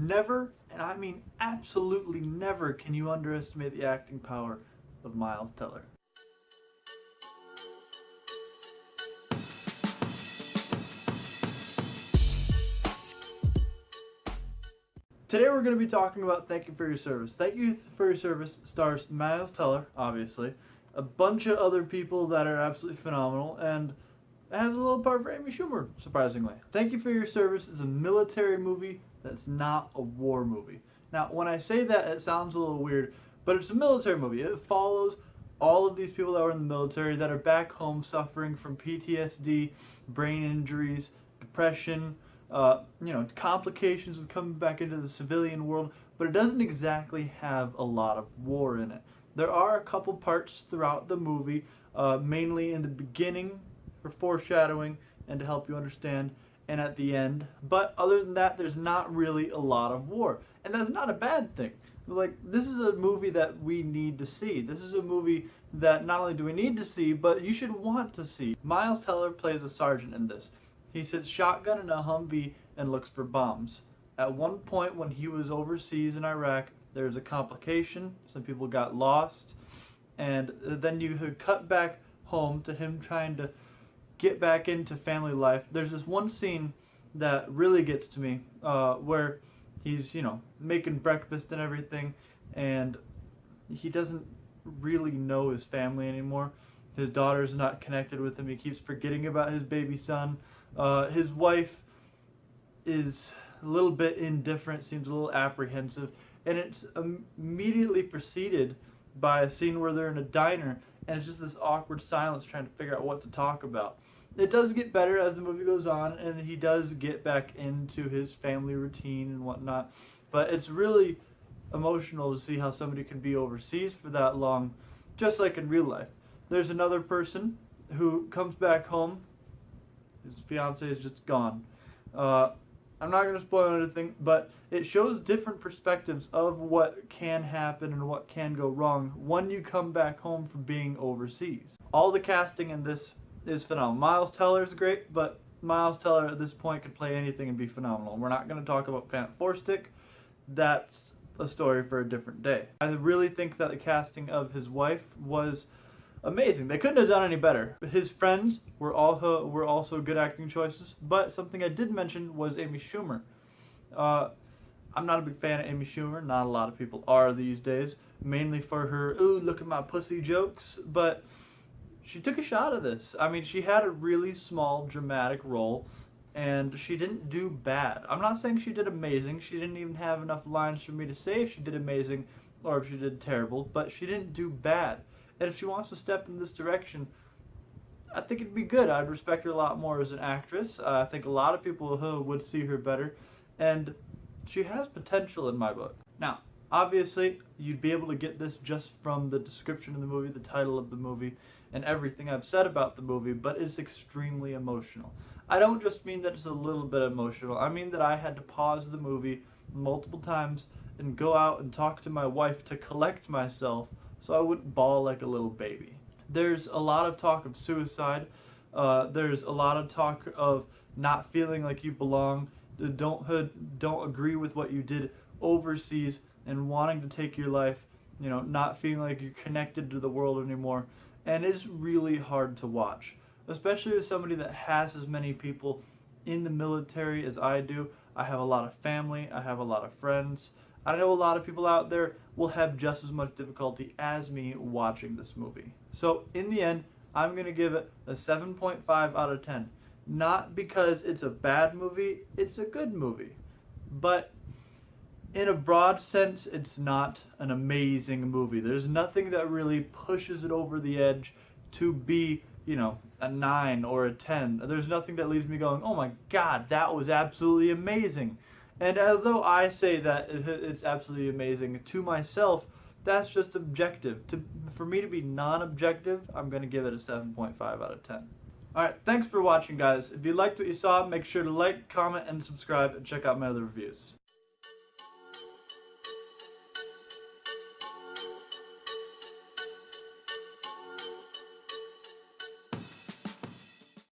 Never, and I mean absolutely never, can you underestimate the acting power of Miles Teller. Today we're going to be talking about Thank You for Your Service. Thank You for Your Service stars Miles Teller, obviously, a bunch of other people that are absolutely phenomenal, and it has a little part for Amy Schumer, surprisingly. Thank You for Your Service is a military movie that's not a war movie. Now, when I say that, it sounds a little weird, but it's a military movie. It follows all of these people that were in the military that are back home suffering from PTSD, brain injuries, depression, complications with coming back into the civilian world, but it doesn't exactly have a lot of war in it. There are a couple parts throughout the movie, mainly in the beginning for foreshadowing and to help you understand, and at the end. But other than that, there's not really a lot of war, and that's not a bad thing. Like, this is a movie that we need to see. This is a movie that not only do we need to see, but you should want to see. Miles Teller plays a sergeant in this. He sits shotgun in a Humvee and looks for bombs. At one point when he was overseas in Iraq, there was a complication. Some people got lost. And then you could cut back home to him trying to get back into family life. There's this one scene that really gets to me where he's, making breakfast and everything, and he doesn't really know his family anymore. His daughter's not connected with him. He keeps forgetting about his baby son. His wife is a little bit indifferent, seems a little apprehensive, and it's immediately preceded by a scene where they're in a diner, and it's just this awkward silence trying to figure out what to talk about. It does get better as the movie goes on, and he does get back into his family routine and whatnot, but it's really emotional to see how somebody can be overseas for that long, just like in real life. There's another person who comes back home. His fiance is just gone. I'm not going to spoil anything, but it shows different perspectives of what can happen and what can go wrong when you come back home from being overseas. All the casting in this is phenomenal. Miles Teller is great, but Miles Teller at this point could play anything and be phenomenal. We're not going to talk about Fant Four Stick. That's a story for a different day. I really think that the casting of his wife was amazing. They couldn't have done any better. His friends were also good acting choices, but something I did mention was Amy Schumer. I'm not a big fan of Amy Schumer. Not a lot of people are these days, mainly for her, ooh, look at my pussy jokes, but she took a shot at this. I mean, she had a really small, dramatic role, and she didn't do bad. I'm not saying she did amazing. She didn't even have enough lines for me to say if she did amazing or if she did terrible, but she didn't do bad. And if she wants to step in this direction, I think it'd be good. I'd respect her a lot more as an actress. I think a lot of people would see her better, and she has potential in my book. Now, obviously, you'd be able to get this just from the description of the movie, the title of the movie, and everything I've said about the movie, but it's extremely emotional. I don't just mean that it's a little bit emotional. I mean that I had to pause the movie multiple times and go out and talk to my wife to collect myself so I wouldn't bawl like a little baby. There's a lot of talk of suicide. There's a lot of talk of not feeling like you belong, don't agree with what you did overseas, and wanting to take your life, not feeling like you're connected to the world anymore. And it's really hard to watch, especially as somebody that has as many people in the military as I do. I have a lot of family, I have a lot of friends. I know a lot of people out there will have just as much difficulty as me watching this movie. So in the end, I'm going to give it a 7.5 out of 10. Not because it's a bad movie, it's a good movie. But in a broad sense, it's not an amazing movie. There's nothing that really pushes it over the edge to be, a 9 or a 10. There's nothing that leaves me going, oh my god, that was absolutely amazing. And although I say that it's absolutely amazing to myself, that's just objective. For me to be non-objective, I'm going to give it a 7.5 out of 10. Alright, thanks for watching, guys. If you liked what you saw, make sure to like, comment, and subscribe, and check out my other reviews.